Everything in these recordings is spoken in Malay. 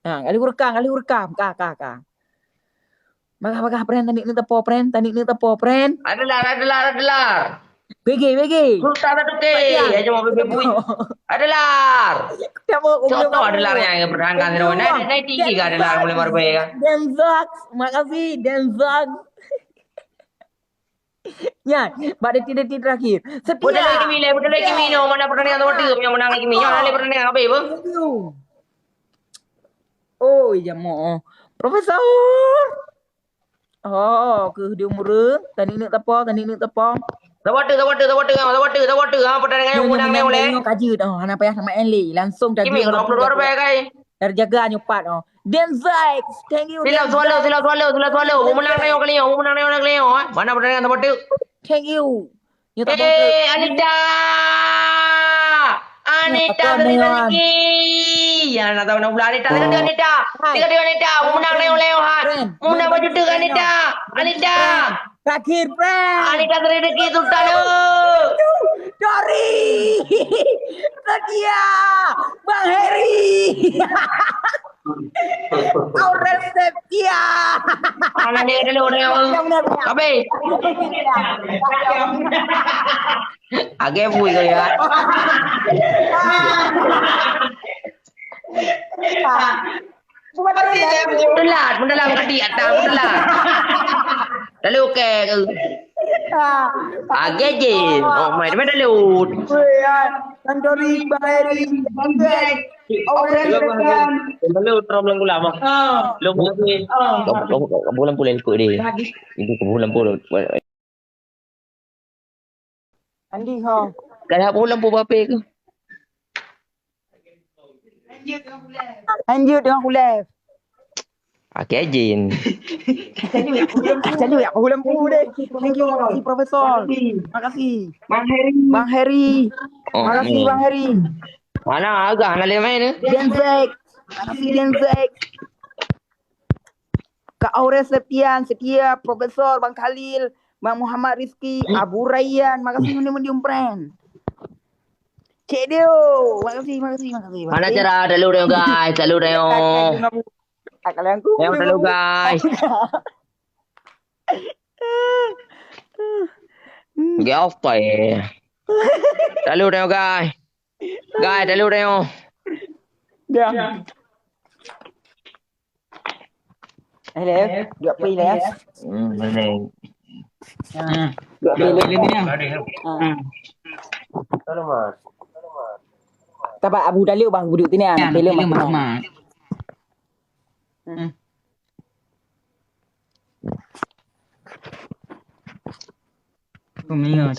kali rekam. Kak. Magah pren tanik ni tepo pren. Adalah. BG. Sultan ada ke? Aja mau bebe bui. Adalah. Contoh adalarnya yang berangkat dari mana? Naik tinggi kan adalar mulai marbaya kan? Denzak, makasih Denzak. Ya, pada detik terakhir. Betul lagi Setia. Mino. Mana pertandingan nomor 3 yang menang lagi Mino. Ada pertandingan apa ibu? Oh, iya mo. Profesor. Oh, ke dia umur. Tani nak tepo. Tawatu. Pertandingan yang menang ni oleh. Kaji dah. Anak payah sama Eli. Langsung dah. Kimi kalau upload luar kai. Terjaga nyopat oh. Denzak, thank you. Silau swallow. Menang ni kali yo. Mana pertandingan tawatu? Thank you. Anita dari lagi. Ya, nak tahu nak pula Anita. Tiga Anita. Menang ni oleh Johan. Menang baju tu Anita. Terakhir, friend. Anita dari lagi Sultan. Dori. Setia. Bang Heri. Aurel Setia. Mana dia dulu orang. Apa? Agak bui kau ya. Mendalam kadi atas mendalam. Lalu ke. Agak je. Oh, main lalu. Andori Bahari. Lalu problem gula mah. Lu bulan pula ikut dia. Itu bulan pula. Andi ho. Kalau bulan pula apa ke? Lanjut dengan Khulaf. Okey Jin. Jadi aku bulan deh. Thank you, makasih Profesor. Makasih. Bang Heri. Makasih Bang Heri. Mana agak nak main ni? Denzak. Makasih Denzak. Kak Aurel Setia, Profesor Bang Khalil, Bang Muhammad Rizki, Abu Rayyan. Makasih medium friend. Cik Dio. Makasih. Mana cara dulu deh guys, dulu deh. Kalian aku. Yang dulu guys. Get off tay. Dulu deh guys. Guys, dulu deh. Dah. Hello. Dua pilih ya. Benar. Dua pilih ni. Kalau mas. Tapak Abu Dalil bang duduk sini ah. Pilih mas. Kumiyo.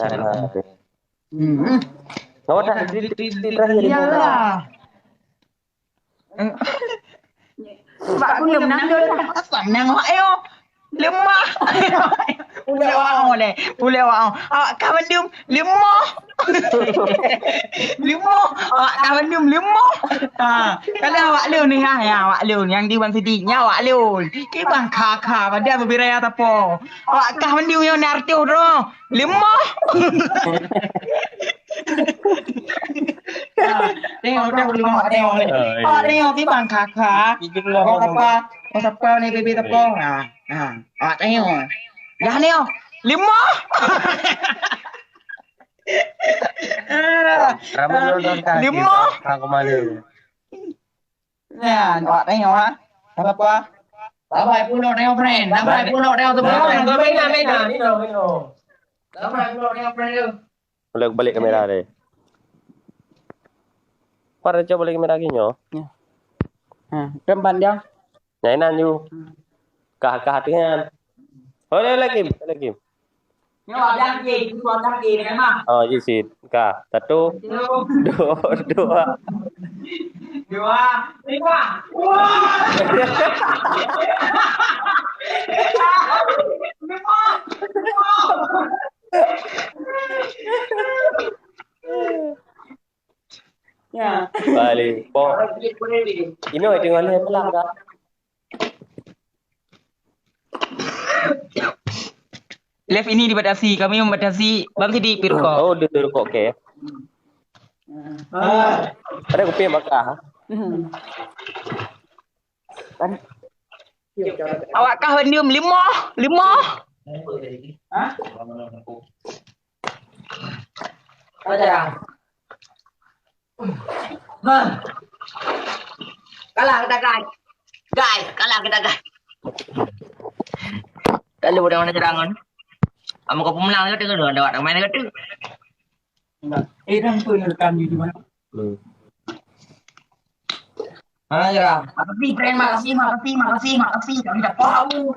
Kau dah terakhir. Iyalah. Sebab aku belum menang dia dah. Apa menang awak yo? Lemah. Boleh awak. Awak kawan dia lemah. Awak kawan dia lemah. Kalau awak lu ni awak lu yang di Wan Sidinya awak lu. Ki bang kakak pada berbiraya tapo. Awak kawan dia yang arti ro. Lemah. Tengok ni bang kakak. Apa ni bebe tapo. Awak tengok. Dah ni lemah. Lemah. Aku malu. Nah, awak tengok apa? Dapat pulau tengok friend. Dapat pulau tengok tu. Mino. Dapat pulau tengok friend tu. Boleh balik kamera deh. Para coba balik kamera lagi nyo. Remban dia. Nyainan you. Kah dengan. Lagi. Nyawa lagi, keluar lagi dengan mah. Oh, jisit. Kah, 1, 2. Dua, tiga. Wah! Ya. Balik. Po. Ino tengok ni pelang kah? Live ini dibatasi, kami membatasi Bang Sidi Pirko. Oh, dia rokok ke? Ada kopi bakar. Kan. Awak kawan dia 5. Hah? Apa cara? Kalah kita guys. Kalah kita guys. Tak lu dah mana serangan. Kamu kau pemenang ke tengok ada main ke tu. Ram tu rekam di mana? Mana cara? Makasih, friend. Makasih. Kami dah tahu.